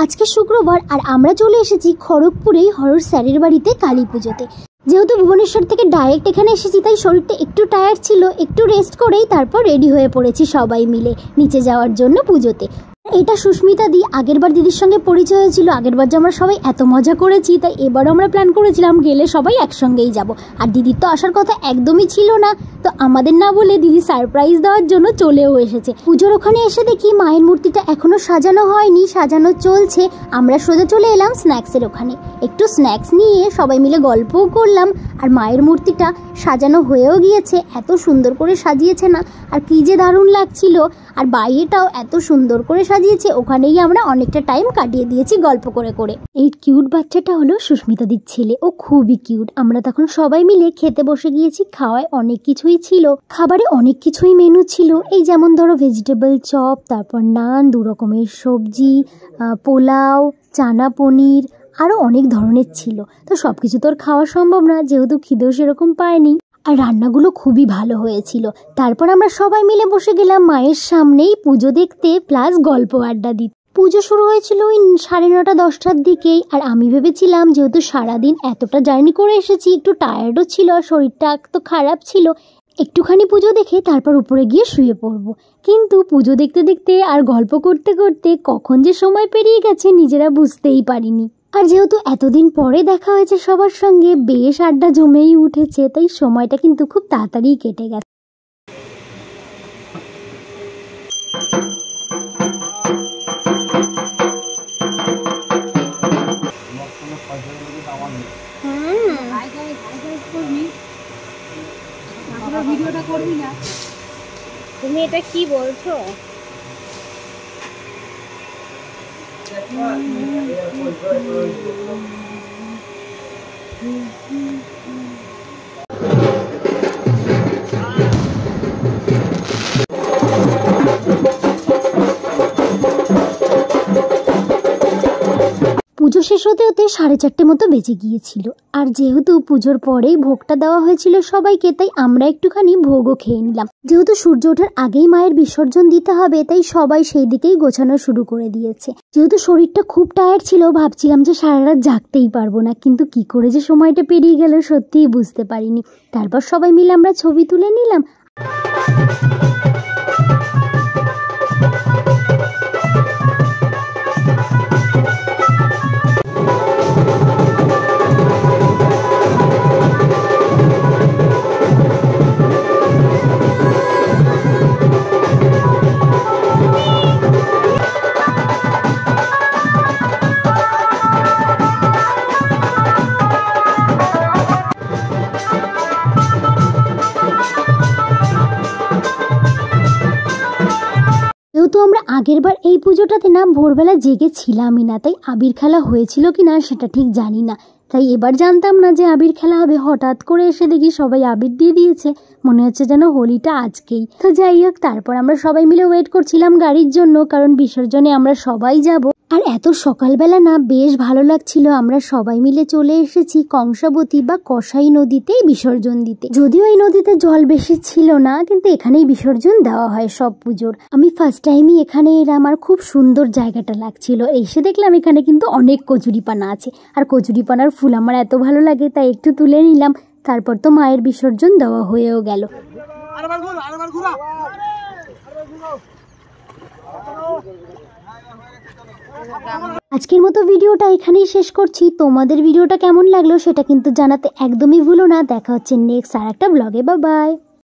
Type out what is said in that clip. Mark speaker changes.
Speaker 1: আজকে শুক্রবার আর আমরা চলে এসেছি খড়গপুরেই হরর স্যারের বাড়িতে কালী পুজোতে। যেহেতু ভুবনেশ্বর থেকে ডাইরেক্ট এখানে এসেছি তাই শরীরটা একটু টায়ার্ড ছিল, একটু রেস্ট করেই তারপর রেডি হয়ে পড়েছি সবাই মিলে নিচে যাওয়ার জন্য পুজোতে। এটা সুস্মিতা দি, আগেরবার দিদির সঙ্গে পরিচয় হয়েছিল, আগেরবার যে আমরা সবাই এত মজা করেছি তাই এবারও আমরা প্ল্যান করেছিলাম গেলে সবাই একসঙ্গেই যাব। আর দিদির তো আসার কথা একদমই ছিল না, তো আমাদের না বলে দিদি সারপ্রাইজ দেওয়ার জন্য চলেও এসেছে। পুজোর ওখানে এসে দেখি মায়ের মূর্তিটা এখনো সাজানো হয়নি, সাজানো চলছে। আমরা সোজা চলে এলাম স্ন্যাক্সের ওখানে, একটু স্ন্যাক্স নিয়ে সবাই মিলে গল্পও করলাম। আর মায়ের মূর্তিটা সাজানো হয়েও গিয়েছে, এত সুন্দর করে সাজিয়েছে না, আর কি যে দারুণ লাগছিল। আর বাইরেটাও এত সুন্দর করে সাজিয়েছে, ওখানেই আমরা অনেকটা টাইম কাটিয়ে দিয়েছি গল্প করে করে। এই কিউট বাচ্চাটা হলো সুস্মিতাদির ছেলে, ও খুবই কিউট। আমরা তখন সবাই মিলে খেতে বসে গিয়েছি, খাওয়ায় অনেক কিছুই ছিল, খাবারে অনেক কিছুই মেনু ছিল। এই যেমন ধরো ভেজিটেবল চপ, তারপর নান, 2 রকমের সবজি, পোলাও, চানা পনির, আরও অনেক ধরনের ছিল। তো সব কিছু তো আর খাওয়া সম্ভব না, যেহেতু খিদেও সেরকম পায়নি। আর রান্নাগুলো খুবই ভালো হয়েছিল। তারপর আমরা সবাই মিলে বসে গেলাম মায়ের সামনেই পুজো দেখতে, প্লাস গল্প আড্ডা দিতে। পুজো শুরু হয়েছিল ওই 9:30 10টার দিকেই। আর আমি ভেবেছিলাম যেহেতু সারাদিন এতটা জার্নি করে এসেছি, একটু টায়ার্ডও ছিল আর শরীরটা তো খারাপ ছিল, একটুখানি পুজো দেখে তারপর উপরে গিয়ে শুয়ে পড়বো। কিন্তু পুজো দেখতে দেখতে আর গল্প করতে করতে কখন যে সময় পেরিয়ে গেছে নিজেরা বুঝতেই পারিনি। আর যেহেতু এতদিন পরে দেখা হয়েছে সবার সঙ্গে, বেশ আড্ডা জমেই উঠেছে, তাই সময়টা কিন্তু খুব তাড়াতাড়ি কেটে গেছে।
Speaker 2: তুমি এটা কি বলছো?
Speaker 1: পুজো শেষ হতে হতে 4:30 মতো বেজে গিয়েছিল। আর যেহেতু পুজোর পরেই ভোগটা দেওয়া হয়েছিল সবাইকে, তাই আমরা একটুখানি ভোগও খেয়ে নিলাম। যেহেতু সূর্য ওঠার আগেই মায়ের বিসর্জন দিতে হবে, তাই সবাই সেই দিকেই গোছানো শুরু করে দিয়েছে। যেহেতু শরীরটা খুব টায়ার্ড ছিল, ভাবছিলাম যে সারা রাত জাগতেই পারবো না, কিন্তু কি করে যে সময়টা পেরিয়ে গেল সত্যিই বুঝতে পারিনি। তারপর সবাই মিলে আমরা ছবি তুলে নিলাম। যেহেতু আমরা আগেরবার এই পুজোটাতে না ভোরবেলা জেগেছিলামই না, তাই আবির খেলা হয়েছিল কিনা সেটা ঠিক জানি না। তাই এবার জানতাম না যে আবির খেলা হবে, হঠাৎ করে এসে দেখি সবাই আবির দিয়ে দিয়েছে, মনে হচ্ছে যেন হোলিটা আজকেই। তো যাই হোক, তারপর আমরা সবাই মিলে ওয়েট করছিলাম গাড়ির জন্য, কারণ বিসর্জনে আমরা সবাই যাব। আর এত সকালবেলা না বেশ ভালো লাগছিল। আমরা সবাই মিলে চলে এসেছি কংসাবতী বা কসাই নদীতেই বিসর্জন দিতে। যদিও এই নদীতে জল বেশি ছিল না, কিন্তু এখানেই বিসর্জন দেওয়া হয় সব পুজোর। আমি ফার্স্ট টাইমই এখানে এলাম, আর খুব সুন্দর জায়গাটা লাগছিল। এসে দেখলাম এখানে কিন্তু অনেক কচুরিপানা আছে, আর কচুরিপানার ফুল আমার এত ভালো লাগে, তাই একটু তুলে নিলাম। তারপর তো মায়ের বিসর্জন দেওয়া হয়েও গেল। আজকের মতো ভিডিওটা এখানেই শেষ করছি। তোমাদের ভিডিওটা কেমন লাগলো সেটা কিন্তু জানাতে একদমই ভুলো না। দেখা হচ্ছে নেক্সট আর একটা ব্লগে। Bye bye.